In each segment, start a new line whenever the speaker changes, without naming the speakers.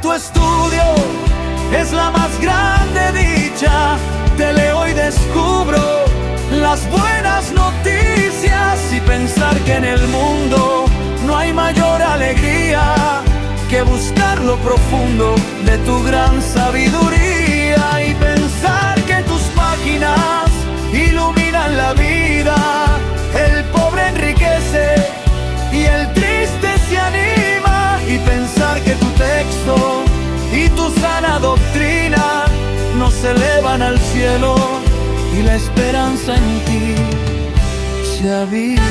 tu estudio es la más grande dicha. Te leo y descubro las buenas noticias y pensar que en el mundo no hay mayor alegría que buscar lo profundo de tu gran sabiduría y pensar que tus páginas iluminan la vida. El pobre enriquece y el triste se anima y pensar que tu texto y tu sana doctrina nos elevan al cielo y la esperanza en ti se aviva.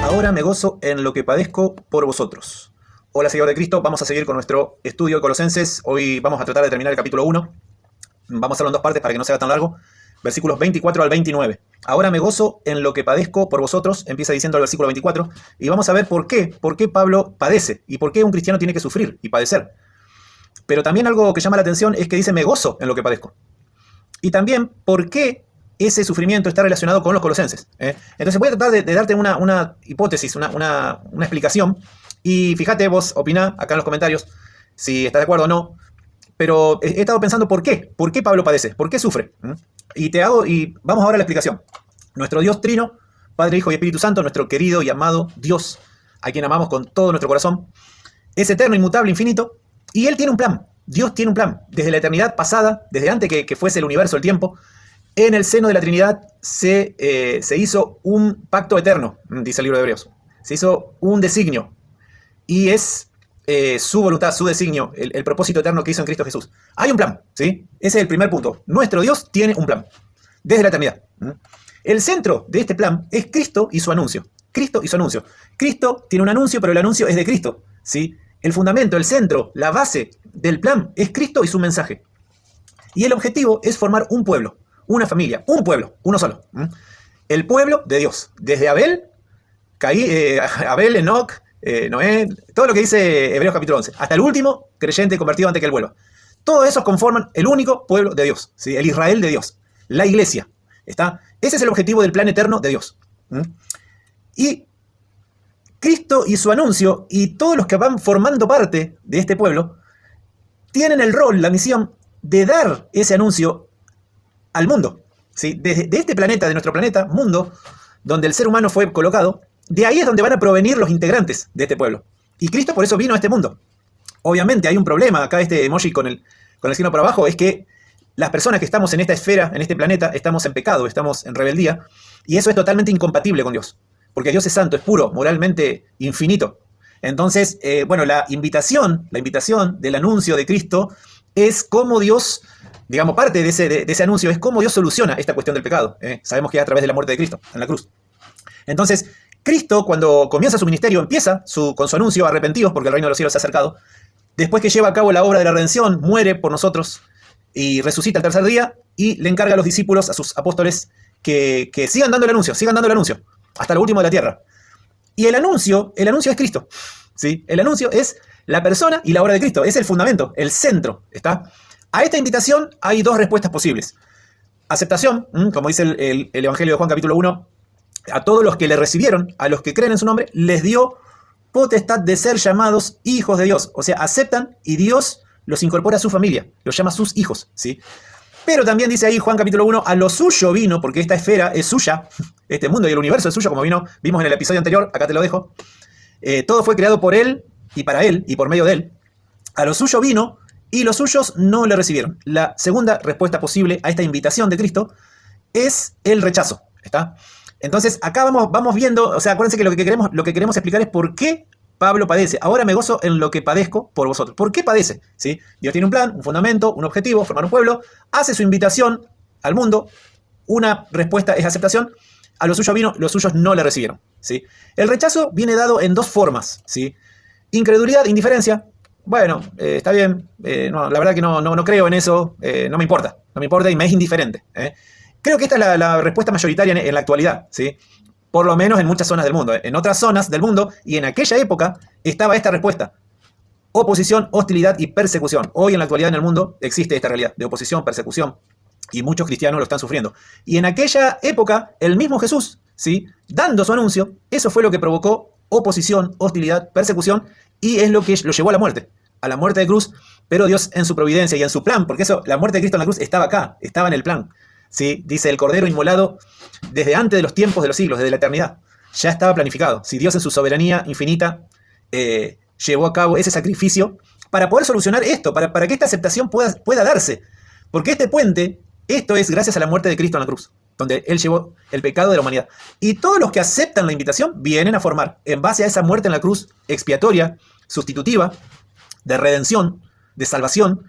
Ahora me gozo en lo que padezco por vosotros. Hola, seguidor de Cristo. Vamos a seguir con nuestro estudio de Colosenses. Hoy vamos a tratar de terminar el capítulo 1. Vamos a hacerlo en dos partes para que no sea tan largo. Versículos 24 al 29. Ahora me gozo en lo que padezco por vosotros. Empieza diciendo el versículo 24. Y vamos a ver por qué Pablo padece y por qué un cristiano tiene que sufrir y padecer. Pero también algo que llama la atención es que dice me gozo en lo que padezco. Y también por qué ese sufrimiento está relacionado con los colosenses. Entonces voy a tratar de darte una hipótesis, una explicación. Y fíjate, vos opiná acá en los comentarios si estás de acuerdo o no. Pero he estado pensando por qué Pablo padece, por qué sufre. Y vamos ahora a la explicación. Nuestro Dios Trino, Padre, Hijo y Espíritu Santo, nuestro querido y amado Dios, a quien amamos con todo nuestro corazón, es eterno, inmutable, infinito, y Él tiene un plan. Dios tiene un plan. Desde la eternidad pasada, desde antes que fuese el universo, el tiempo, en el seno de la Trinidad se hizo un pacto eterno, dice el libro de Hebreos. Se hizo un designio. Y es su voluntad, su designio, el propósito eterno que hizo en Cristo Jesús. Hay un plan, ¿sí? Ese es el primer punto. Nuestro Dios tiene un plan, desde la eternidad. El centro de este plan es Cristo y su anuncio. Cristo y su anuncio. Cristo tiene un anuncio, pero el anuncio es de Cristo, ¿sí? El fundamento, el centro, la base del plan es Cristo y su mensaje. Y el objetivo es formar un pueblo, una familia, un pueblo, uno solo. El pueblo de Dios. Desde Abel, Enoc, Noé, todo lo que dice Hebreos capítulo 11, hasta el último creyente convertido antes que él vuelva. Todos esos conforman el único pueblo de Dios, ¿sí? El Israel de Dios, la iglesia. ¿Está? Ese es el objetivo del plan eterno de Dios. Y Cristo y su anuncio y todos los que van formando parte de este pueblo tienen el rol, la misión de dar ese anuncio al mundo, ¿sí? De este planeta, de nuestro planeta, mundo, donde el ser humano fue colocado, de ahí es donde van a provenir los integrantes de este pueblo. Y Cristo por eso vino a este mundo. Obviamente hay un problema, acá este emoji con el signo por abajo, es que las personas que estamos en esta esfera, en este planeta, estamos en pecado, estamos en rebeldía, y eso es totalmente incompatible con Dios, porque Dios es santo, es puro, moralmente infinito. Entonces, la invitación del anuncio de Cristo es cómo Dios, digamos, parte de ese anuncio es cómo Dios soluciona esta cuestión del pecado. Sabemos que es a través de la muerte de Cristo en la cruz. Entonces, Cristo, cuando comienza su ministerio, empieza con su anuncio, arrepentidos porque el reino de los cielos se ha acercado. Después que lleva a cabo la obra de la redención, muere por nosotros y resucita el tercer día y le encarga a los discípulos, a sus apóstoles, que sigan dando el anuncio, hasta lo último de la tierra. Y el anuncio es Cristo, ¿sí? El anuncio es la persona y la obra de Cristo, es el fundamento, el centro, ¿está? A esta invitación hay dos respuestas posibles. Aceptación, como dice el Evangelio de Juan capítulo 1, a todos los que le recibieron, a los que creen en su nombre, les dio potestad de ser llamados hijos de Dios. O sea, aceptan y Dios los incorpora a su familia, los llama sus hijos, ¿sí? Pero también dice ahí Juan capítulo 1, a lo suyo vino, porque esta esfera es suya, este mundo y el universo es suyo, como vimos en el episodio anterior, acá te lo dejo. Todo fue creado por él y para él y por medio de él. A lo suyo vino y los suyos no le recibieron. La segunda respuesta posible a esta invitación de Cristo es el rechazo, ¿está? Entonces acá vamos viendo, o sea, acuérdense que lo que queremos explicar es por qué Pablo padece. Ahora me gozo en lo que padezco por vosotros. ¿Por qué padece? ¿Sí? Dios tiene un plan, un fundamento, un objetivo, formar un pueblo, hace su invitación al mundo, una respuesta es aceptación, a lo suyo vino, los suyos no le recibieron, ¿sí? El rechazo viene dado en dos formas, ¿sí? Incredulidad, indiferencia. Bueno, está bien, no, la verdad que no creo en eso, no me importa y me es indiferente. Creo que esta es la respuesta mayoritaria en la actualidad, ¿sí? Por lo menos en muchas zonas del mundo. En otras zonas del mundo y en aquella época estaba esta respuesta. Oposición, hostilidad y persecución. Hoy en la actualidad en el mundo existe esta realidad de oposición, persecución y muchos cristianos lo están sufriendo. Y en aquella época el mismo Jesús, ¿sí? Dando su anuncio, eso fue lo que provocó oposición, hostilidad, persecución, y es lo que lo llevó a la muerte de cruz, pero Dios en su providencia y en su plan, porque eso, la muerte de Cristo en la cruz estaba acá, estaba en el plan. ¿Sí? Dice el Cordero inmolado desde antes de los tiempos de los siglos, desde la eternidad. Ya estaba planificado. Si Dios en su soberanía infinita llevó a cabo ese sacrificio para poder solucionar esto, para que esta aceptación pueda darse. Porque este puente, esto es gracias a la muerte de Cristo en la cruz, donde Él llevó el pecado de la humanidad. Y todos los que aceptan la invitación vienen a formar, en base a esa muerte en la cruz expiatoria, sustitutiva, de redención, de salvación,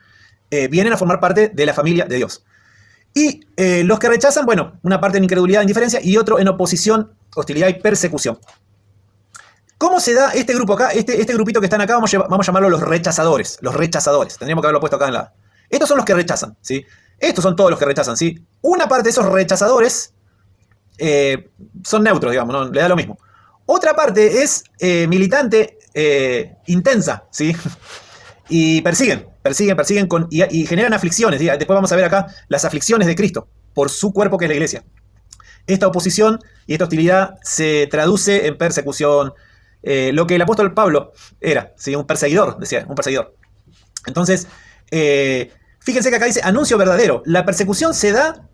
vienen a formar parte de la familia de Dios. Y los que rechazan, bueno, una parte en incredulidad e indiferencia y otro en oposición, hostilidad y persecución. ¿Cómo se da este grupo acá? Este grupito que están acá, vamos a llamarlo los rechazadores. Los rechazadores. Tendríamos que haberlo puesto acá en la... Estos son los que rechazan, ¿sí? Estos son todos los que rechazan, ¿sí? Una parte de esos rechazadores son neutros, digamos, ¿no? Le da lo mismo. Otra parte es militante, intensa, ¿sí? Y persiguen y generan aflicciones. Después vamos a ver acá las aflicciones de Cristo por su cuerpo que es la iglesia. Esta oposición y esta hostilidad se traduce en persecución. Lo que el apóstol Pablo era, ¿sí? Un perseguidor, decía, un perseguidor. Entonces, fíjense que acá dice anuncio verdadero. La persecución se da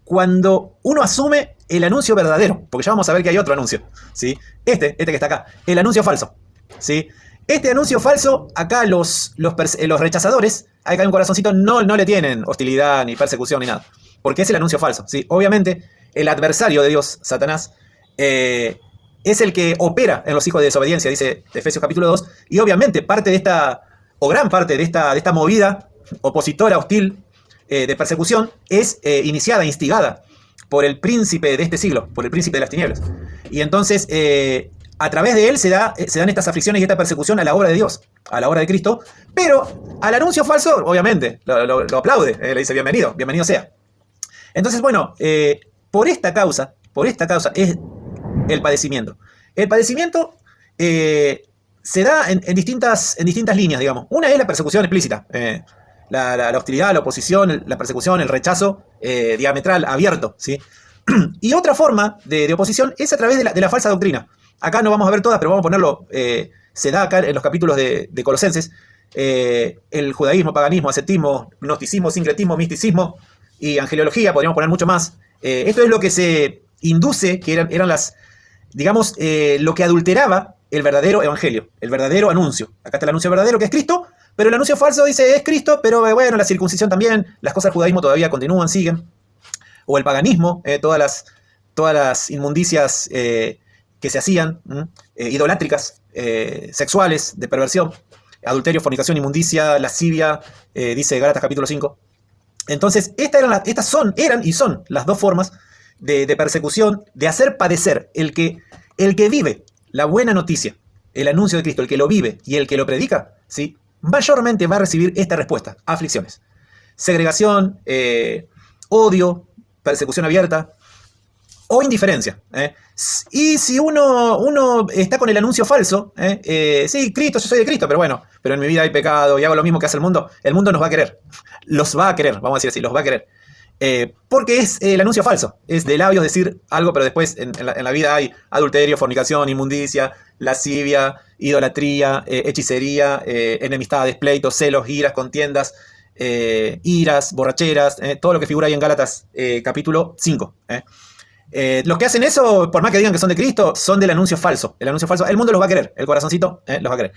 cuando uno asume el anuncio verdadero, porque ya vamos a ver que hay otro anuncio, ¿sí? Este que está acá, el anuncio falso, ¿sí? Este anuncio falso, acá los rechazadores, acá hay un corazoncito, no le tienen hostilidad, ni persecución, ni nada. Porque es el anuncio falso, ¿sí? Obviamente, el adversario de Dios, Satanás, es el que opera en los hijos de desobediencia, dice Efesios capítulo 2. Y obviamente, parte de esta, o gran parte de esta movida opositora, hostil, de persecución, es iniciada, instigada por el príncipe de este siglo, por el príncipe de las tinieblas. Y entonces... a través de él se dan estas aflicciones y esta persecución a la obra de Dios, a la obra de Cristo, pero al anuncio falso, obviamente, lo aplaude, le dice bienvenido sea. Entonces, bueno, por esta causa es el padecimiento. El padecimiento se da en distintas líneas, digamos. Una es la persecución explícita, la hostilidad, la oposición, la persecución, el rechazo diametral, abierto, ¿sí? Y otra forma de oposición es a través de la falsa doctrina. Acá no vamos a ver todas, pero vamos a ponerlo, se da acá en los capítulos de Colosenses, el judaísmo, paganismo, ascetismo, gnosticismo, sincretismo, misticismo y angeliología, podríamos poner mucho más. Esto es lo que se induce, que eran las, digamos, lo que adulteraba el verdadero evangelio, el verdadero anuncio. Acá está el anuncio verdadero, que es Cristo, pero el anuncio falso dice es Cristo, pero bueno, la circuncisión también, las cosas del judaísmo todavía continúan, siguen. O el paganismo, todas las inmundicias que se hacían, idolátricas, sexuales, de perversión, adulterio, fornicación, inmundicia, lascivia, dice Gálatas capítulo 5. Entonces, estas eran y son las dos formas de persecución, de hacer padecer el que vive la buena noticia, el anuncio de Cristo, el que lo vive y el que lo predica, ¿sí? Mayormente va a recibir esta respuesta: aflicciones, segregación, odio, persecución abierta o indiferencia. Y si uno está con el anuncio falso, sí, Cristo, yo soy de Cristo, pero en mi vida hay pecado y hago lo mismo que hace el mundo nos va a querer. Los va a querer, vamos a decir así, los va a querer. Porque es el anuncio falso. Es de labios decir algo, pero después en la vida hay adulterio, fornicación, inmundicia, lascivia, idolatría, hechicería, enemistades, pleitos, celos, iras, contiendas, iras, borracheras, todo lo que figura ahí en Gálatas capítulo 5. Los que hacen eso, por más que digan que son de Cristo, son del anuncio falso. El anuncio falso, el mundo los va a querer, el corazoncito los va a querer.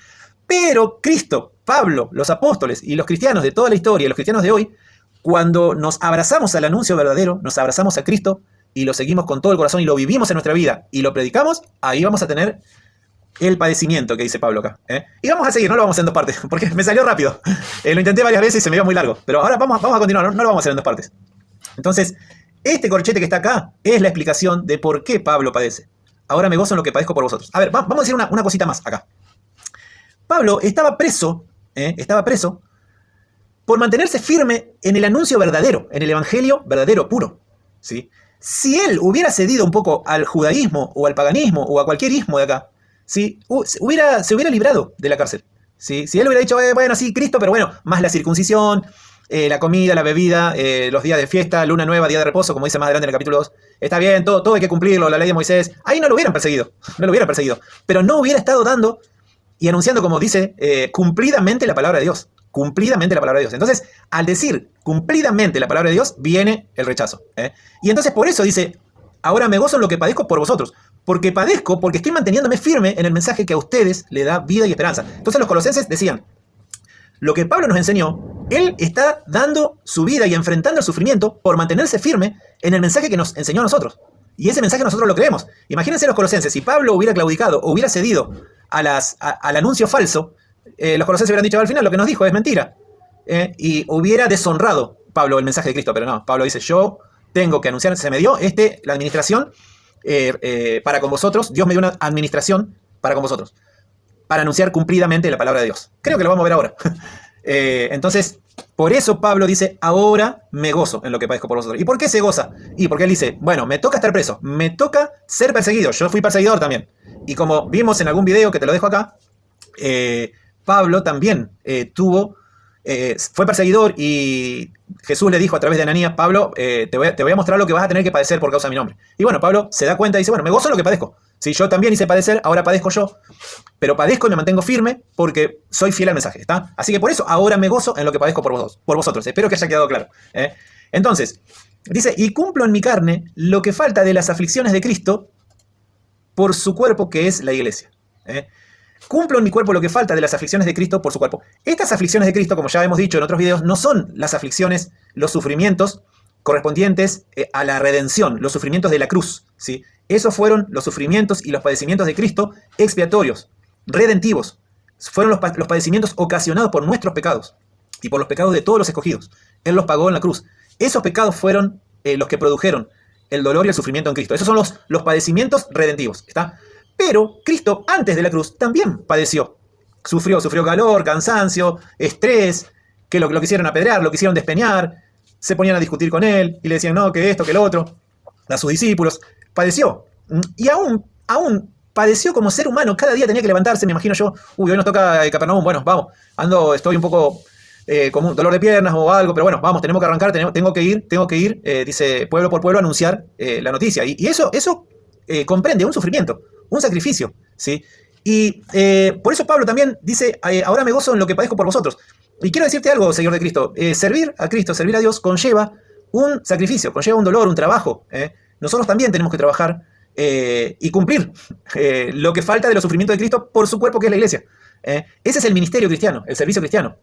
Pero Cristo, Pablo, los apóstoles y los cristianos de toda la historia, los cristianos de hoy, cuando nos abrazamos al anuncio verdadero, nos abrazamos a Cristo y lo seguimos con todo el corazón y lo vivimos en nuestra vida y lo predicamos, ahí vamos a tener el padecimiento que dice Pablo acá. Y vamos a seguir, no lo vamos a hacer en dos partes, porque me salió rápido. Lo intenté varias veces y se me iba muy largo. Pero ahora vamos a continuar, no lo vamos a hacer en dos partes. Entonces, este corchete que está acá es la explicación de por qué Pablo padece. Ahora me gozo en lo que padezco por vosotros. A ver, vamos a decir una cosita más acá. Pablo estaba preso por mantenerse firme en el anuncio verdadero, en el evangelio verdadero, puro, ¿sí? Si él hubiera cedido un poco al judaísmo o al paganismo o a cualquier ismo de acá, ¿sí? se hubiera librado de la cárcel, ¿sí? Si él hubiera dicho, bueno, sí, Cristo, pero bueno, más la circuncisión, la comida, la bebida, los días de fiesta, luna nueva, día de reposo, como dice más adelante en el capítulo 2, está bien, todo hay que cumplirlo, la ley de Moisés, ahí no lo hubieran perseguido, pero no hubiera estado dando y anunciando, como dice, cumplidamente la palabra de Dios. Cumplidamente la palabra de Dios. Entonces, al decir cumplidamente la palabra de Dios, viene el rechazo. Y entonces por eso dice, ahora me gozo en lo que padezco por vosotros. Porque padezco, porque estoy manteniéndome firme en el mensaje que a ustedes le da vida y esperanza. Entonces los colosenses decían, lo que Pablo nos enseñó, él está dando su vida y enfrentando el sufrimiento por mantenerse firme en el mensaje que nos enseñó a nosotros. Y ese mensaje nosotros lo creemos. Imagínense los colosenses, si Pablo hubiera claudicado o hubiera cedido al anuncio falso, los colosenses hubieran dicho al final lo que nos dijo es mentira. Y hubiera deshonrado Pablo el mensaje de Cristo. Pero no, Pablo dice, yo tengo que anunciar, se me dio la administración para con vosotros. Dios me dio una administración para con vosotros, para anunciar cumplidamente la palabra de Dios. Creo que lo vamos a ver ahora. Entonces, por eso Pablo dice, ahora me gozo en lo que padezco por vosotros. ¿Y por qué se goza? Y porque él dice, bueno, me toca estar preso, me toca ser perseguido. Yo fui perseguidor también. Y como vimos en algún video que te lo dejo acá, Pablo también fue perseguidor y Jesús le dijo a través de Ananías, Pablo, te voy a mostrar lo que vas a tener que padecer por causa de mi nombre. Y bueno, Pablo se da cuenta y dice, bueno, me gozo en lo que padezco. Si yo también hice padecer, ahora padezco yo. Pero padezco y me mantengo firme porque soy fiel al mensaje, ¿está? Así que por eso ahora me gozo en lo que padezco por vosotros. Espero que haya quedado claro. Entonces, dice, y cumplo en mi carne lo que falta de las aflicciones de Cristo por su cuerpo, que es la iglesia. Cumplo en mi cuerpo lo que falta de las aflicciones de Cristo por su cuerpo. Estas aflicciones de Cristo, como ya hemos dicho en otros videos, no son las aflicciones, los sufrimientos correspondientes a la redención, los sufrimientos de la cruz, ¿sí? Esos fueron los sufrimientos y los padecimientos de Cristo expiatorios, redentivos. Fueron los padecimientos ocasionados por nuestros pecados y por los pecados de todos los escogidos. Él los pagó en la cruz. Esos pecados fueron los que produjeron el dolor y el sufrimiento en Cristo. Esos son los padecimientos redentivos, ¿está? Pero Cristo, antes de la cruz, también padeció. Sufrió calor, cansancio, estrés, que lo quisieron apedrear, lo quisieron despeñar, se ponían a discutir con él y le decían, no, que esto, que lo otro, a sus discípulos. Padeció. Y aún padeció como ser humano. Cada día tenía que levantarse, me imagino yo. Hoy nos toca Capernaum, bueno, vamos. Estoy un poco con un dolor de piernas o algo, pero bueno, vamos, tenemos que arrancar, tengo que ir, dice, pueblo por pueblo, a anunciar la noticia. Y eso comprende un sufrimiento, un sacrificio, ¿sí? Y por eso Pablo también dice, ahora me gozo en lo que padezco por vosotros. Y quiero decirte algo, Señor de Cristo. Servir a Cristo, servir a Dios, conlleva un sacrificio, conlleva un dolor, un trabajo. Nosotros también tenemos que trabajar y cumplir lo que falta de los sufrimientos de Cristo por su cuerpo, que es la iglesia. Ese es el ministerio cristiano, el servicio cristiano.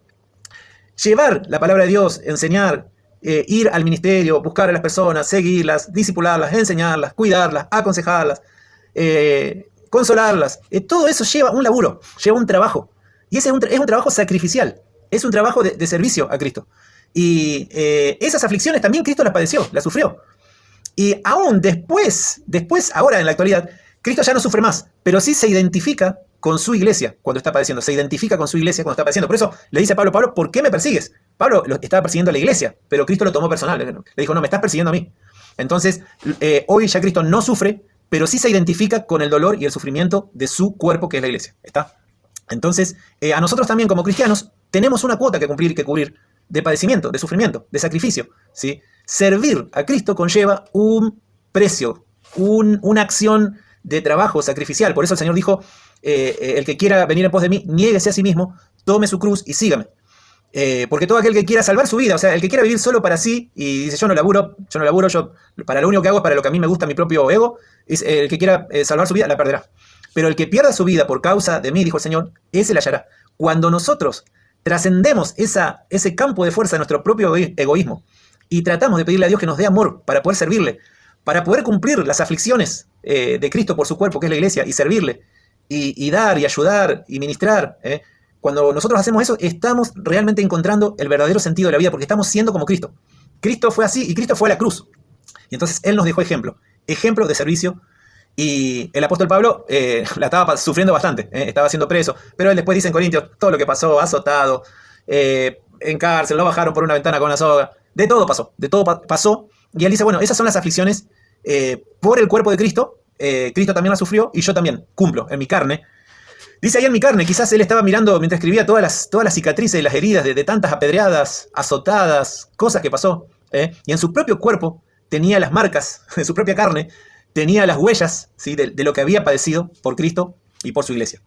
Llevar la palabra de Dios, enseñar, ir al ministerio, buscar a las personas, seguirlas, discipularlas, enseñarlas, cuidarlas, aconsejarlas, consolarlas. Todo eso lleva un laburo, lleva un trabajo. Y ese es un trabajo sacrificial, es un trabajo de servicio a Cristo. Y esas aflicciones también Cristo las padeció, las sufrió. Y aún después, ahora en la actualidad, Cristo ya no sufre más, pero sí se identifica con su iglesia cuando está padeciendo. Se identifica con su iglesia cuando está padeciendo. Por eso le dice a Pablo, ¿por qué me persigues? Pablo estaba persiguiendo a la iglesia, pero Cristo lo tomó personal. Le dijo, no, me estás persiguiendo a mí. Entonces, hoy ya Cristo no sufre, pero sí se identifica con el dolor y el sufrimiento de su cuerpo, que es la iglesia. ¿Está? Entonces, a nosotros también como cristianos tenemos una cuota que cumplir y que cubrir de padecimiento, de sufrimiento, de sacrificio, ¿sí? Servir a Cristo conlleva un precio, una acción de trabajo sacrificial. Por eso el Señor dijo, el que quiera venir en pos de mí, niéguese a sí mismo, tome su cruz y sígame. Porque todo aquel que quiera salvar su vida, o sea, el que quiera vivir solo para sí y dice, yo no laburo, yo para lo único que hago es para lo que a mí me gusta, mi propio ego, el que quiera salvar su vida, la perderá. Pero el que pierda su vida por causa de mí, dijo el Señor, ese la hallará. Cuando nosotros trascendemos ese campo de fuerza de nuestro propio egoísmo y tratamos de pedirle a Dios que nos dé amor para poder servirle, para poder cumplir las aflicciones de Cristo por su cuerpo, que es la iglesia, y servirle, y dar, y ayudar, y ministrar. Cuando nosotros hacemos eso, estamos realmente encontrando el verdadero sentido de la vida, porque estamos siendo como Cristo. Cristo fue así, y Cristo fue a la cruz. Y entonces Él nos dejó ejemplo de servicio. Y el apóstol Pablo la estaba sufriendo bastante, estaba siendo preso, pero él después dice en Corintios todo lo que pasó, azotado, en cárcel, lo bajaron por una ventana con una soga, de todo pasó, y él dice, bueno, esas son las aflicciones por el cuerpo de Cristo, Cristo también las sufrió y yo también cumplo en mi carne. Dice ahí en mi carne, quizás él estaba mirando mientras escribía todas las cicatrices y las heridas de tantas apedreadas, azotadas, cosas que pasó, y en su propio cuerpo tenía las marcas de su propia carne, tenía las huellas, ¿sí?, de lo que había padecido por Cristo y por su iglesia.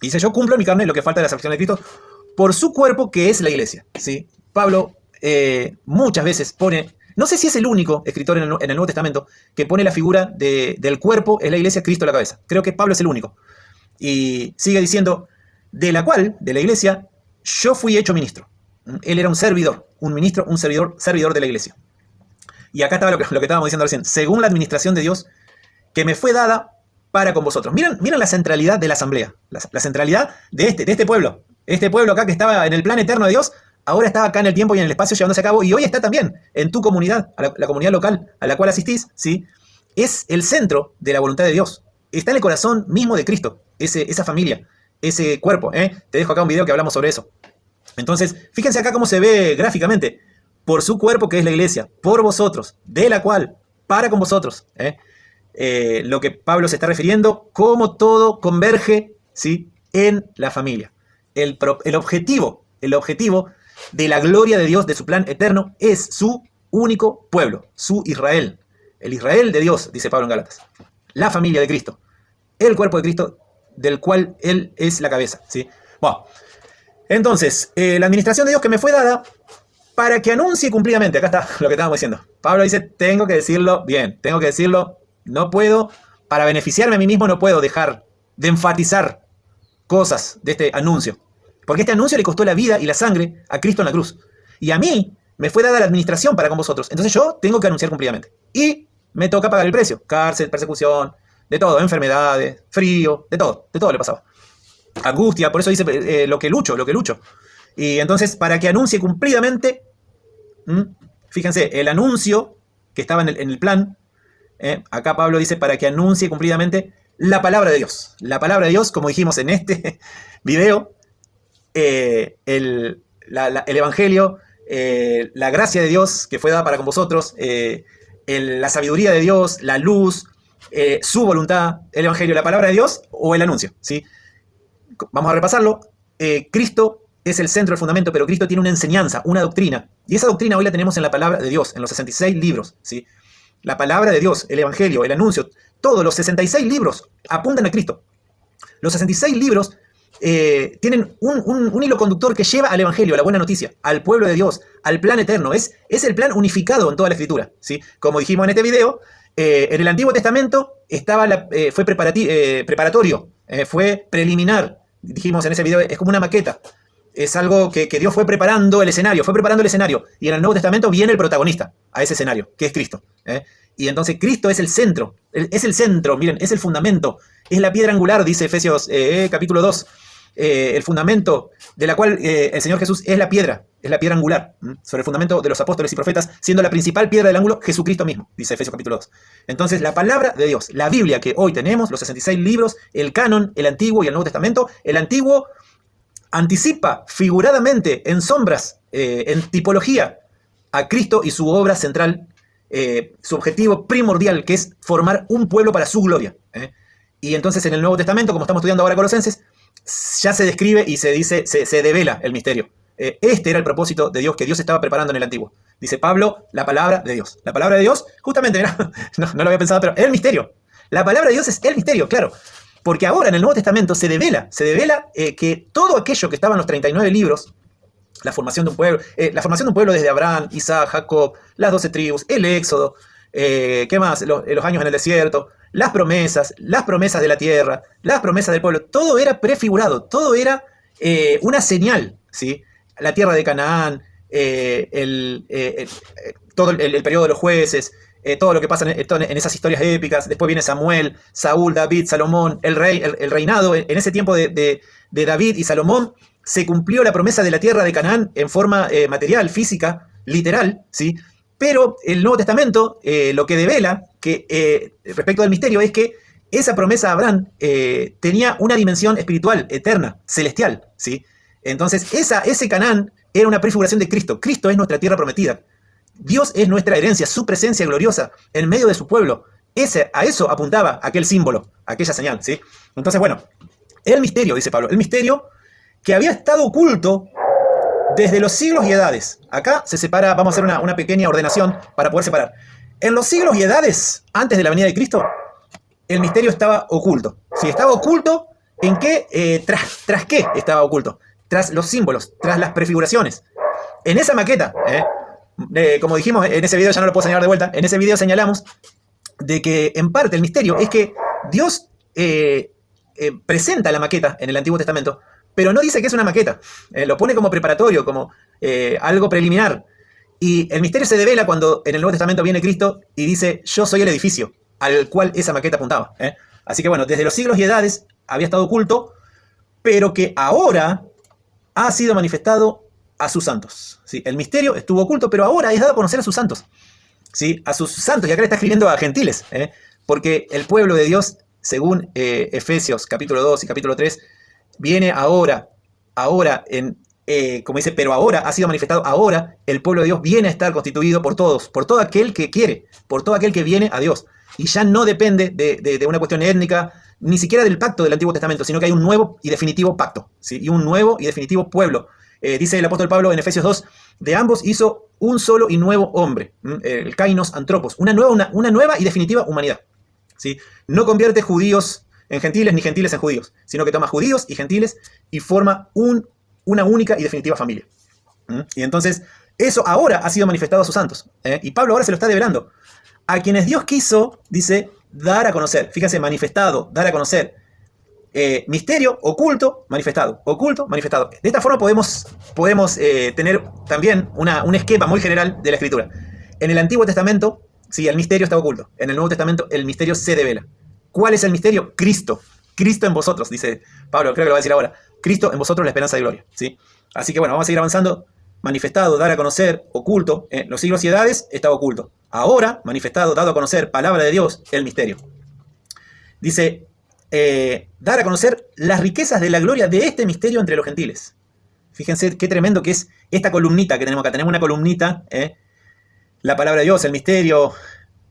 Y dice, yo cumplo en mi carne lo que falta de la salvación de Cristo por su cuerpo, que es la iglesia, ¿sí? Pablo muchas veces pone, no sé si es el único escritor en el Nuevo Testamento que pone la figura del cuerpo, es la iglesia, Cristo la cabeza. Creo que Pablo es el único. Y sigue diciendo, de la cual, de la iglesia, yo fui hecho ministro. Él era un servidor, un ministro, un servidor de la iglesia. Y acá estaba lo que estábamos diciendo recién, según la administración de Dios, que me fue dada para con vosotros. Miren la centralidad de la asamblea, la centralidad de este pueblo. Este pueblo acá que estaba en el plan eterno de Dios, ahora estaba acá en el tiempo y en el espacio llevándose a cabo, y hoy está también en tu comunidad, la comunidad local a la cual asistís, ¿sí? Es el centro de la voluntad de Dios. Está en el corazón mismo de Cristo, esa familia, ese cuerpo. Te dejo acá un video que hablamos sobre eso. Entonces, fíjense acá cómo se ve gráficamente. Por su cuerpo, que es la iglesia, por vosotros, de la cual, para con vosotros. Lo que Pablo se está refiriendo, cómo todo converge, ¿sí?, en la familia. El objetivo de la gloria de Dios, de su plan eterno, es su único pueblo, su Israel. El Israel de Dios, dice Pablo en Gálatas. La familia de Cristo. El cuerpo de Cristo, del cual Él es la cabeza, ¿sí? Bueno, entonces, la administración de Dios que me fue dada para que anuncie cumplidamente. Acá está lo que estábamos diciendo. Pablo dice, tengo que decirlo bien, tengo que decirlo, no puedo, para beneficiarme a mí mismo, no puedo dejar de enfatizar cosas de este anuncio. Porque este anuncio le costó la vida y la sangre a Cristo en la cruz. Y a mí me fue dada la administración para con vosotros. Entonces yo tengo que anunciar cumplidamente. Y me toca pagar el precio. Cárcel, persecución, de todo, enfermedades, frío, de todo le pasaba. Angustia, por eso dice lo que lucho. Y entonces, para que anuncie cumplidamente, fíjense, el anuncio que estaba en el plan, acá Pablo dice, para que anuncie cumplidamente la palabra de Dios. La palabra de Dios, como dijimos en este video, el evangelio, la gracia de Dios que fue dada para con vosotros, la sabiduría de Dios, la luz, su voluntad, el evangelio, la palabra de Dios o el anuncio, ¿sí? Vamos a repasarlo. Cristo es el centro, el fundamento, pero Cristo tiene una enseñanza, una doctrina. Y esa doctrina hoy la tenemos en la palabra de Dios, en los 66 libros, ¿sí? La palabra de Dios, el evangelio, el anuncio, todos los 66 libros apuntan a Cristo. Los 66 libros tienen un hilo conductor que lleva al evangelio, a la buena noticia, al pueblo de Dios, al plan eterno. Es el plan unificado en toda la escritura, ¿sí? Como dijimos en este video, en el Antiguo Testamento fue preparatorio, fue preliminar. Dijimos en ese video, es como una maqueta. Es algo que Dios fue preparando el escenario, Y en el Nuevo Testamento viene el protagonista a ese escenario, que es Cristo. Y entonces Cristo es el centro, miren, es el fundamento, es la piedra angular, dice Efesios capítulo 2. El fundamento de la cual el Señor Jesús es la piedra angular, sobre el fundamento de los apóstoles y profetas, siendo la principal piedra del ángulo Jesucristo mismo, dice Efesios capítulo 2. Entonces la palabra de Dios, la Biblia que hoy tenemos, los 66 libros, el canon, el Antiguo y el Nuevo Testamento, el Antiguo anticipa figuradamente, en sombras, en tipología, a Cristo y su obra central, su objetivo primordial, que es formar un pueblo para su gloria. Y entonces en el Nuevo Testamento, como estamos estudiando ahora Colosenses, ya se describe y se dice, se devela el misterio. Este era el propósito de Dios que Dios estaba preparando en el Antiguo. Dice Pablo, la palabra de Dios. La palabra de Dios, justamente, no lo había pensado, pero el misterio. La palabra de Dios es el misterio, claro. Porque ahora en el Nuevo Testamento se devela que todo aquello que estaba en los 39 libros, la formación de un pueblo desde Abraham, Isaac, Jacob, las 12 tribus, el Éxodo, ¿qué más? Los años en el desierto, las promesas de la tierra, las promesas del pueblo, todo era prefigurado, todo era una señal, ¿sí? La tierra de Canaán, todo el periodo de los jueces, todo lo que pasa en esas historias épicas. Después viene Samuel, Saúl, David, Salomón, el reinado. En ese tiempo de David y Salomón se cumplió la promesa de la tierra de Canaán en forma material, física, literal, ¿sí? Pero el Nuevo Testamento lo que devela respecto del misterio es que esa promesa a Abraham tenía una dimensión espiritual, eterna, celestial, ¿sí? Entonces ese Canaán era una prefiguración de Cristo. Cristo es nuestra tierra prometida. Dios es nuestra herencia, su presencia gloriosa en medio de su pueblo. A eso apuntaba aquel símbolo, aquella señal, ¿sí? Entonces, bueno, el misterio, dice Pablo, el misterio que había estado oculto desde los siglos y edades. Acá se separa, vamos a hacer una pequeña ordenación para poder separar. En los siglos y edades, antes de la venida de Cristo, el misterio estaba oculto. Si estaba oculto, ¿en qué? ¿Tras qué estaba oculto? Tras los símbolos, tras las prefiguraciones. En esa maqueta, como dijimos en ese video, ya no lo puedo señalar de vuelta, en ese video señalamos de que en parte el misterio es que Dios presenta la maqueta en el Antiguo Testamento, pero no dice que es una maqueta. Lo pone como preparatorio, como algo preliminar. Y el misterio se devela cuando en el Nuevo Testamento viene Cristo y dice: yo soy el edificio al cual esa maqueta apuntaba. Así que bueno, desde los siglos y edades había estado oculto, pero que ahora ha sido manifestado a sus santos. ¿Sí? El misterio estuvo oculto, pero ahora es dado a conocer a sus santos. ¿Sí? A sus santos, y acá le está escribiendo a gentiles, porque el pueblo de Dios, según Efesios capítulo 2 y capítulo 3, viene ahora como dice, pero ahora ha sido manifestado, ahora el pueblo de Dios viene a estar constituido por todos, por todo aquel que quiere, por todo aquel que viene a Dios. Y ya no depende de una cuestión étnica, ni siquiera del pacto del Antiguo Testamento, sino que hay un nuevo y definitivo pacto, ¿sí? Y un nuevo y definitivo pueblo. Dice el apóstol Pablo en Efesios 2, de ambos hizo un solo y nuevo hombre, el kainos antropos, una nueva y definitiva humanidad. ¿Sí? No convierte judíos en gentiles ni gentiles en judíos, sino que toma judíos y gentiles y forma una única y definitiva familia. Y entonces, eso ahora ha sido manifestado a sus santos. Y Pablo ahora se lo está develando. A quienes Dios quiso, dice, dar a conocer. Fíjense, manifestado, dar a conocer. Misterio, oculto, manifestado. Oculto, manifestado. De esta forma podemos tener también un esquema muy general de la Escritura. En el Antiguo Testamento, sí, el misterio está oculto. En el Nuevo Testamento, el misterio se devela. ¿Cuál es el misterio? Cristo. Cristo en vosotros, dice Pablo, creo que lo va a decir ahora. Cristo en vosotros, la esperanza de gloria. ¿Sí? Así que bueno, vamos a seguir avanzando. Manifestado, dar a conocer, oculto. Los siglos y edades está oculto. Ahora, manifestado, dado a conocer, palabra de Dios, el misterio. Dice, dar a conocer las riquezas de la gloria de este misterio entre los gentiles. Fíjense qué tremendo que es esta columnita que tenemos acá. Tenemos una columnita, la palabra de Dios, el misterio.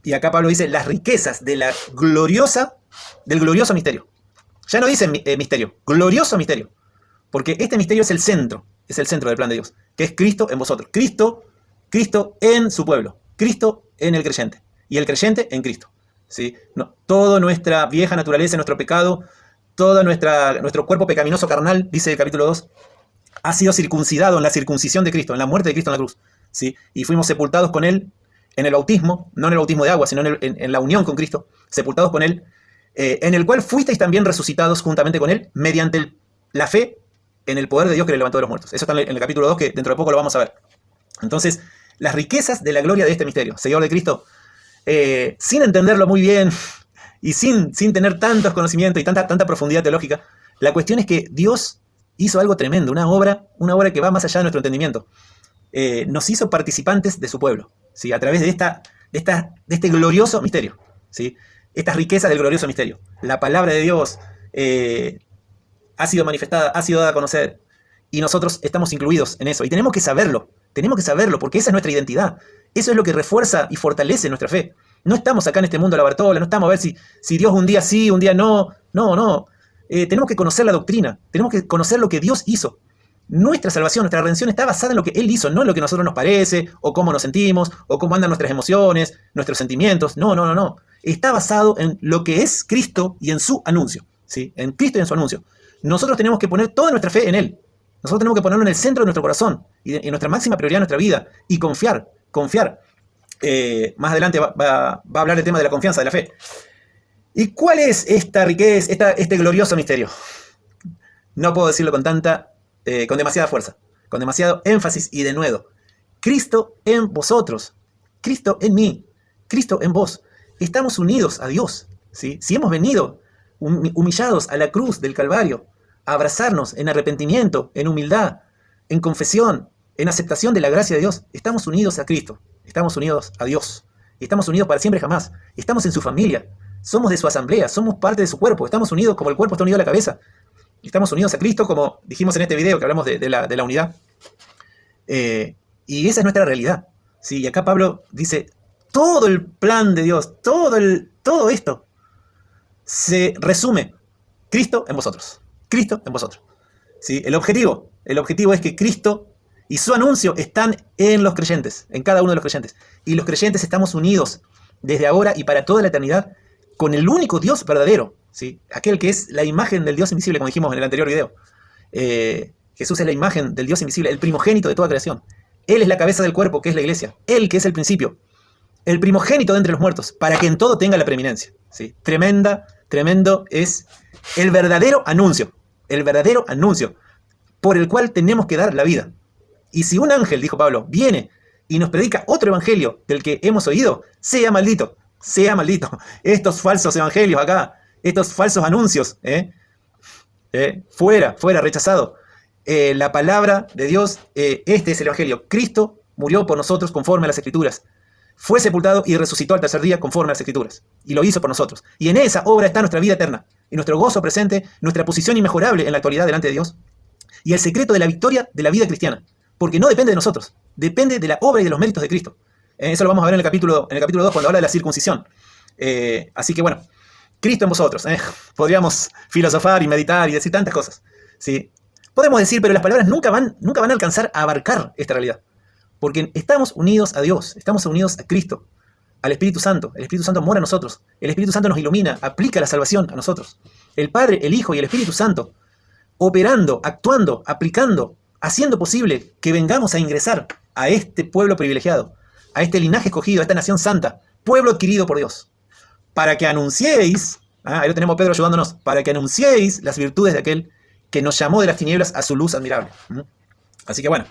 Y acá Pablo dice las riquezas de del glorioso misterio. Ya no dice misterio, glorioso misterio. Porque este misterio es el centro del plan de Dios, que es Cristo en vosotros. Cristo en su pueblo, Cristo en el creyente, y el creyente en Cristo. ¿Sí? No, toda nuestra vieja naturaleza, nuestro pecado, todo nuestro cuerpo pecaminoso carnal, dice el capítulo 2, ha sido circuncidado en la circuncisión de Cristo, en la muerte de Cristo en la cruz. ¿Sí? Y fuimos sepultados con Él en el bautismo, no en el bautismo de agua, sino en la unión con Cristo, sepultados con Él, en el cual fuisteis también resucitados juntamente con Él, mediante la fe en el poder de Dios que le levantó de los muertos. Eso está en el capítulo 2, que dentro de poco lo vamos a ver. Entonces, las riquezas de la gloria de este misterio, Señor de Cristo, sin entenderlo muy bien y sin tener tantos conocimientos y tanta profundidad teológica, la cuestión es que Dios hizo algo tremendo, una obra que va más allá de nuestro entendimiento. Nos hizo participantes de su pueblo, ¿sí? A través de este glorioso misterio, ¿sí? Estas riquezas del glorioso misterio. La palabra de Dios ha sido manifestada, ha sido dada a conocer, y nosotros estamos incluidos en eso. Y tenemos que saberlo, porque esa es nuestra identidad. Eso es lo que refuerza y fortalece nuestra fe. No estamos acá en este mundo a la Bartola, no estamos a ver si Dios un día sí, un día no. No. Tenemos que conocer la doctrina, tenemos que conocer lo que Dios hizo. Nuestra salvación, nuestra redención está basada en lo que Él hizo, no en lo que a nosotros nos parece, o cómo nos sentimos, o cómo andan nuestras emociones, nuestros sentimientos. No. Está basado en lo que es Cristo y en su anuncio, ¿sí? En Cristo y en su anuncio. Nosotros tenemos que poner toda nuestra fe en Él. Nosotros tenemos que ponerlo en el centro de nuestro corazón y en nuestra máxima prioridad en nuestra vida, y confiar. Más adelante va a hablar del tema de la confianza, de la fe. ¿Y cuál es esta riqueza, este glorioso misterio? No puedo decirlo con demasiada fuerza, con demasiado énfasis y denuedo. Cristo en vosotros, Cristo en mí, Cristo en vos. Estamos unidos a Dios, ¿sí? Si hemos venido humillados a la cruz del Calvario, a abrazarnos en arrepentimiento, en humildad, en confesión, en aceptación de la gracia de Dios, estamos unidos a Cristo, estamos unidos a Dios, estamos unidos para siempre jamás, estamos en su familia, somos de su asamblea, somos parte de su cuerpo, estamos unidos como el cuerpo está unido a la cabeza, estamos unidos a Cristo, como dijimos en este video que hablamos de la unidad, y esa es nuestra realidad, ¿sí? Y acá Pablo dice, todo el plan de Dios, todo esto se resume, Cristo en vosotros, ¿sí? El objetivo es que Cristo Y su anuncio está en los creyentes, en cada uno de los creyentes. Y los creyentes estamos unidos desde ahora y para toda la eternidad con el único Dios verdadero, ¿sí? Aquel que es la imagen del Dios invisible, como dijimos en el anterior video. Jesús es la imagen del Dios invisible, el primogénito de toda creación. Él es la cabeza del cuerpo, que es la iglesia. Él que es el principio, el primogénito de entre los muertos, para que en todo tenga la preeminencia, ¿sí? Tremendo es el verdadero anuncio por el cual tenemos que dar la vida. Y si un ángel, dijo Pablo, viene y nos predica otro evangelio del que hemos oído, sea maldito, sea maldito. Estos falsos evangelios acá, estos falsos anuncios, fuera, rechazado. La palabra de Dios, este es el evangelio. Cristo murió por nosotros conforme a las Escrituras. Fue sepultado y resucitó al tercer día conforme a las Escrituras. Y lo hizo por nosotros. Y en esa obra está nuestra vida eterna. Y nuestro gozo presente, nuestra posición inmejorable en la actualidad delante de Dios. Y el secreto de la victoria de la vida cristiana. Porque no depende de nosotros. Depende de la obra y de los méritos de Cristo. Eso lo vamos a ver en el capítulo 2 cuando habla de la circuncisión. Así que bueno, Cristo en vosotros. Podríamos filosofar y meditar y decir tantas cosas, ¿sí? Podemos decir, pero las palabras nunca van a alcanzar a abarcar esta realidad. Porque estamos unidos a Dios, estamos unidos a Cristo, al Espíritu Santo. El Espíritu Santo mora en nosotros. El Espíritu Santo nos ilumina, aplica la salvación a nosotros. El Padre, el Hijo y el Espíritu Santo, operando, actuando, aplicando, haciendo posible que vengamos a ingresar a este pueblo privilegiado, a este linaje escogido, a esta nación santa, pueblo adquirido por Dios, para que anunciéis, ahí lo tenemos Pedro ayudándonos, para que anunciéis las virtudes de aquel que nos llamó de las tinieblas a su luz admirable. Así que bueno,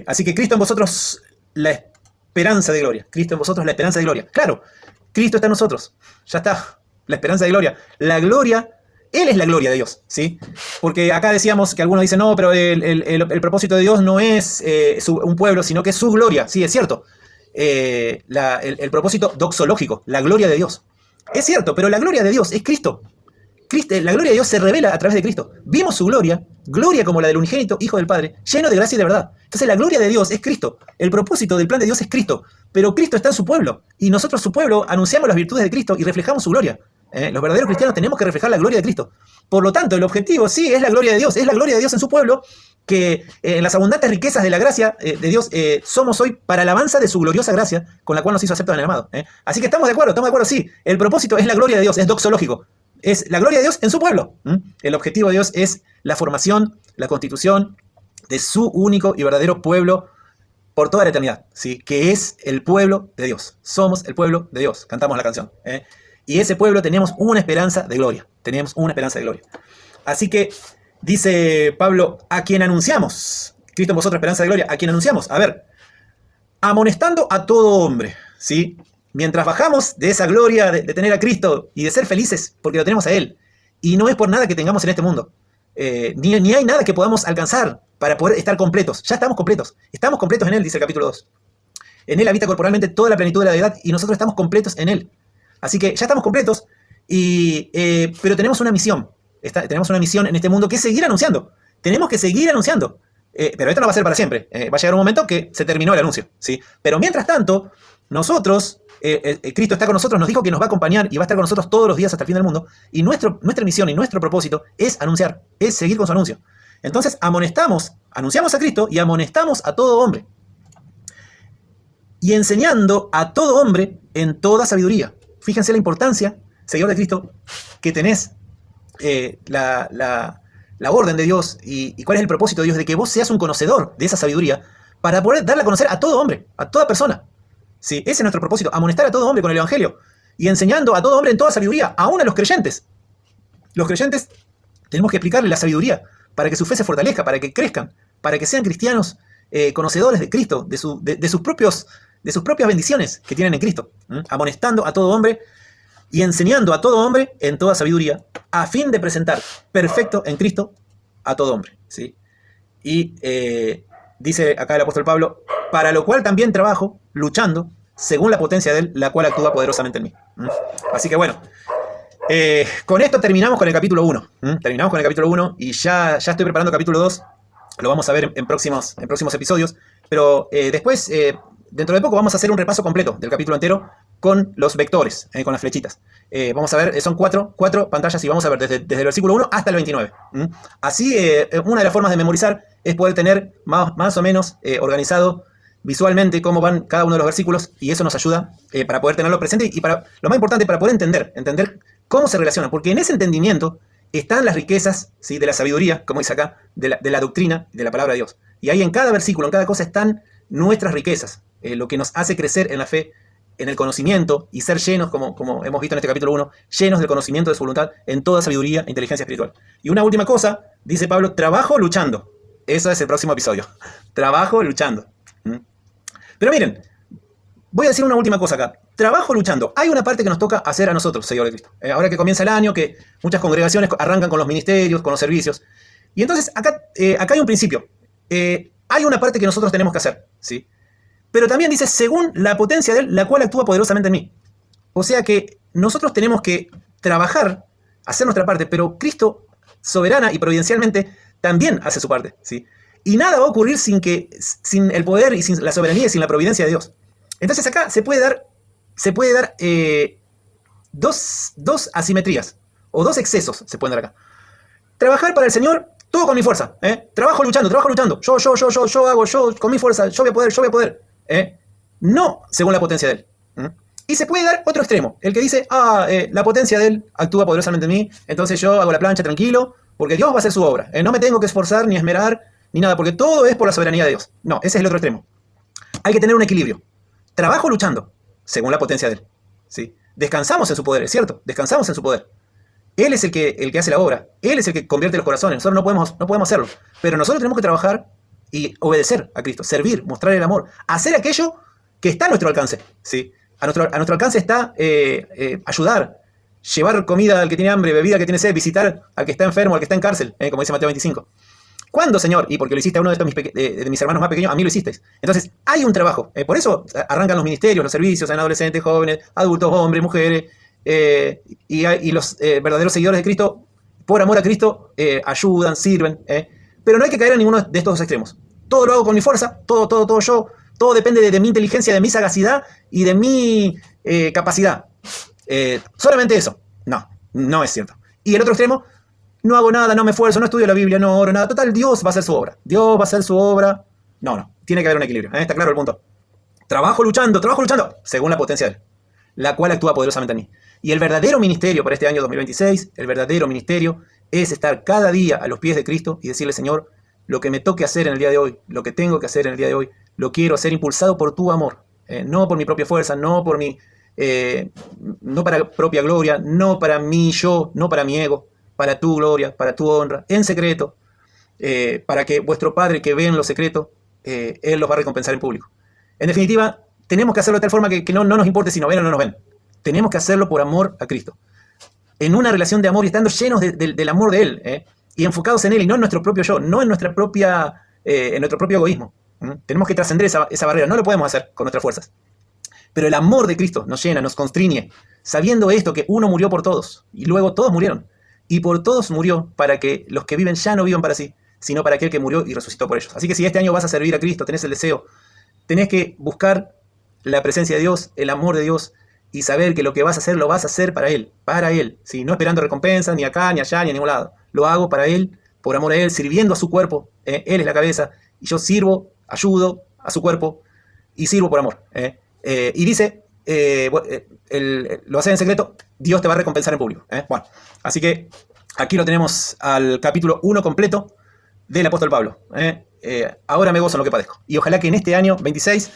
así que Cristo en vosotros la esperanza de gloria. Cristo en vosotros la esperanza de gloria. Claro, Cristo está en nosotros. Ya está, la esperanza de gloria. La gloria, Él es la gloria de Dios, ¿sí? Porque acá decíamos que algunos dicen, no, pero el propósito de Dios no es un pueblo, sino que es su gloria. Sí, es cierto. El propósito doxológico, la gloria de Dios. Es cierto, pero la gloria de Dios es Cristo. La gloria de Dios se revela a través de Cristo. Vimos su gloria como la del unigénito Hijo del Padre, lleno de gracia y de verdad. Entonces la gloria de Dios es Cristo. El propósito del plan de Dios es Cristo. Pero Cristo está en su pueblo. Y nosotros, su pueblo, anunciamos las virtudes de Cristo y reflejamos su gloria. Los verdaderos cristianos tenemos que reflejar la gloria de Cristo. Por lo tanto, el objetivo sí es la gloria de Dios. Es la gloria de Dios en su pueblo, que en las abundantes riquezas de la gracia de Dios somos hoy para alabanza de su gloriosa gracia, con la cual nos hizo aceptos en el amado. Así que estamos de acuerdo, sí. El propósito es la gloria de Dios, es doxológico. Es la gloria de Dios en su pueblo. El objetivo de Dios es la formación, la constitución de su único y verdadero pueblo por toda la eternidad, ¿sí? Que es el pueblo de Dios. Somos el pueblo de Dios. Cantamos la canción. Y ese pueblo tenemos una esperanza de gloria. Tenemos una esperanza de gloria. Así que dice Pablo, a quien anunciamos, Cristo en vosotros, esperanza de gloria, a quien anunciamos, a ver, amonestando a todo hombre, ¿sí? Mientras bajamos de esa gloria de tener a Cristo y de ser felices porque lo tenemos a Él. Y no es por nada que tengamos en este mundo. Ni hay nada que podamos alcanzar para poder estar completos. Ya estamos completos. Estamos completos en Él, dice el capítulo 2. En Él habita corporalmente toda la plenitud de la deidad y nosotros estamos completos en Él. Así que ya estamos completos, pero tenemos una misión. Tenemos una misión en este mundo que es seguir anunciando. Tenemos que seguir anunciando. Pero esto no va a ser para siempre. Va a llegar un momento que se terminó el anuncio, ¿sí? Pero mientras tanto, nosotros... Cristo está con nosotros, nos dijo que nos va a acompañar y va a estar con nosotros todos los días hasta el fin del mundo. Y nuestra misión y nuestro propósito es anunciar, es seguir con su anuncio. Entonces anunciamos a Cristo y amonestamos a todo hombre. Y enseñando a todo hombre en toda sabiduría. Fíjense la importancia, seguidor de Cristo, que tenés la orden de Dios y cuál es el propósito de Dios, de que vos seas un conocedor de esa sabiduría para poder darla a conocer a todo hombre, a toda persona. Sí, ese es nuestro propósito, amonestar a todo hombre con el Evangelio y enseñando a todo hombre en toda sabiduría, aún a los creyentes. Los creyentes tenemos que explicarles la sabiduría para que su fe se fortalezca, para que crezcan, para que sean cristianos conocedores de Cristo, de sus propias bendiciones que tienen en Cristo. Amonestando a todo hombre y enseñando a todo hombre en toda sabiduría, a fin de presentar perfecto en Cristo a todo hombre. ¿Sí? Y dice acá el apóstol Pablo, para lo cual también trabajo, luchando, según la potencia de Él, la cual actúa poderosamente en mí. Así que bueno, con esto terminamos con el capítulo 1. Terminamos con el capítulo 1 y ya estoy preparando el capítulo 2. Lo vamos a ver en próximos episodios. Pero después, dentro de poco, vamos a hacer un repaso completo del capítulo entero con los vectores, con las flechitas. Vamos a ver, son cuatro pantallas y vamos a ver desde el versículo 1 hasta el 29. Así, una de las formas de memorizar es poder tener más o menos organizado visualmente cómo van cada uno de los versículos, y eso nos ayuda para poder tenerlo presente y para lo más importante, para poder entender cómo se relacionan, porque en ese entendimiento están las riquezas, ¿sí?, de la sabiduría, como dice acá, de la doctrina, de la palabra de Dios. Y ahí en cada versículo, en cada cosa están nuestras riquezas, lo que nos hace crecer en la fe, en el conocimiento y ser llenos, como hemos visto en este capítulo 1, llenos del conocimiento de su voluntad en toda sabiduría e inteligencia espiritual. Y una última cosa, dice Pablo, trabajo luchando. Eso es el próximo episodio. Trabajo luchando. Pero miren, voy a decir una última cosa acá. Trabajo luchando. Hay una parte que nos toca hacer a nosotros, seguidores de Cristo. Ahora que comienza el año, que muchas congregaciones arrancan con los ministerios, con los servicios. Y entonces acá hay un principio. Hay una parte que nosotros tenemos que hacer, ¿sí? Pero también dice, según la potencia de Él, la cual actúa poderosamente en mí. O sea que nosotros tenemos que trabajar, hacer nuestra parte, pero Cristo, soberana y providencialmente, también hace su parte, ¿sí? Y nada va a ocurrir sin el poder y sin la soberanía y sin la providencia de Dios. Entonces acá se puede dar dos asimetrías, o dos excesos se pueden dar acá. Trabajar para el Señor, todo con mi fuerza, trabajo luchando, yo hago, con mi fuerza, yo voy a poder. No según la potencia de Él. Y se puede dar otro extremo, el que dice, la potencia de Él actúa poderosamente en mí, entonces yo hago la plancha tranquilo, porque Dios va a hacer su obra. No me tengo que esforzar, ni esmerar, ni nada, porque todo es por la soberanía de Dios. No, ese es el otro extremo. Hay que tener un equilibrio. Trabajo luchando, según la potencia de Él, ¿sí? Descansamos en su poder, es cierto, descansamos en su poder. Él es el que hace la obra, Él es el que convierte los corazones, nosotros no podemos hacerlo. Pero nosotros tenemos que trabajar y obedecer a Cristo, servir, mostrar el amor, hacer aquello que está a nuestro alcance, ¿sí? A nuestro alcance está ayudar, llevar comida al que tiene hambre, bebida al que tiene sed, visitar al que está enfermo, al que está en cárcel, como dice Mateo 25. ¿Cuándo, Señor? Y porque lo hiciste a uno de mis hermanos más pequeños, a mí lo hicisteis. Entonces, hay un trabajo. Por eso arrancan los ministerios, los servicios en adolescentes, jóvenes, adultos, hombres, mujeres, y los verdaderos seguidores de Cristo, por amor a Cristo, ayudan, sirven. Pero no hay que caer en ninguno de estos dos extremos. Todo lo hago con mi fuerza, todo yo, todo depende de mi inteligencia, de mi sagacidad y de mi capacidad. Solamente eso. No es cierto. Y el otro extremo, no hago nada, no me esfuerzo, no estudio la Biblia, no oro nada. Total, Dios va a hacer su obra. Dios va a hacer su obra. No. Tiene que haber un equilibrio. Está claro el punto. Trabajo luchando, según la potencia de Él, la cual actúa poderosamente en mí. Y el verdadero ministerio para este año 2026, el verdadero ministerio es estar cada día a los pies de Cristo y decirle, Señor, lo que me toque hacer en el día de hoy, lo que tengo que hacer en el día de hoy, lo quiero hacer impulsado por tu amor. No por mi propia fuerza, no para propia gloria, no para mí yo, no para mi ego, para tu gloria, para tu honra, en secreto, para que vuestro Padre que ve en lo secreto, Él los va a recompensar en público. En definitiva, tenemos que hacerlo de tal forma que no nos importe si nos ven o no nos ven. Tenemos que hacerlo por amor a Cristo. En una relación de amor y estando llenos del amor de Él, y enfocados en Él y no en nuestro propio yo, no en nuestro propio egoísmo. Tenemos que trascender esa barrera, no lo podemos hacer con nuestras fuerzas. Pero el amor de Cristo nos llena, nos constriñe, sabiendo esto, que uno murió por todos, y luego todos murieron. Y por todos murió para que los que viven ya no vivan para sí, sino para aquel que murió y resucitó por ellos. Así que si este año vas a servir a Cristo, tenés el deseo, tenés que buscar la presencia de Dios, el amor de Dios, y saber que lo que vas a hacer lo vas a hacer para Él, ¿sí? No esperando recompensa, ni acá, ni allá, ni a ningún lado. Lo hago para Él, por amor a Él, sirviendo a su cuerpo. Él es la cabeza, y yo sirvo, ayudo a su cuerpo, y sirvo por amor. Y dice, lo hace en secreto, Dios te va a recompensar en público. Bueno, así que aquí lo tenemos al capítulo 1 completo del apóstol Pablo. Ahora me gozo en lo que padezco. Y ojalá que en este año 26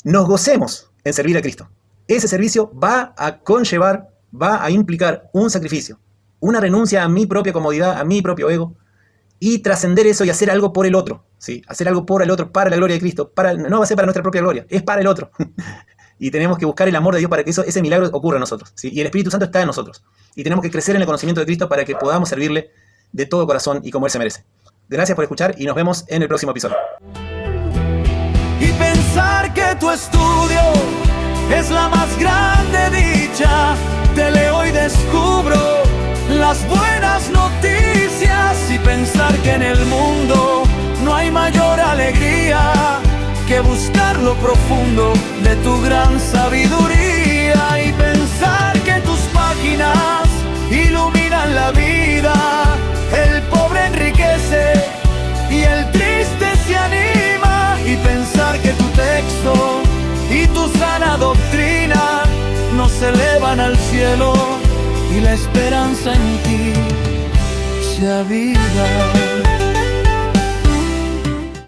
nos gocemos en servir a Cristo. Ese servicio va a implicar un sacrificio, una renuncia a mi propia comodidad, a mi propio ego, y trascender eso y hacer algo por el otro, ¿sí? Hacer algo por el otro, para la gloria de Cristo. No va a ser para nuestra propia gloria, es para el otro. Y tenemos que buscar el amor de Dios para que ese milagro ocurra en nosotros, ¿sí? Y el Espíritu Santo está en nosotros. Y tenemos que crecer en el conocimiento de Cristo para que podamos servirle de todo corazón y como Él se merece. Gracias por escuchar y nos vemos en el próximo episodio.
Y pensar que tu estudio es la más grande dicha. Te leo y descubro las buenas noticias. Y pensar que en el mundo no hay mayor alegría que buscar lo profundo de tu gran sabiduría. Y pensar que tus páginas iluminan la vida. El pobre enriquece y el triste esperanza en ti se aviva.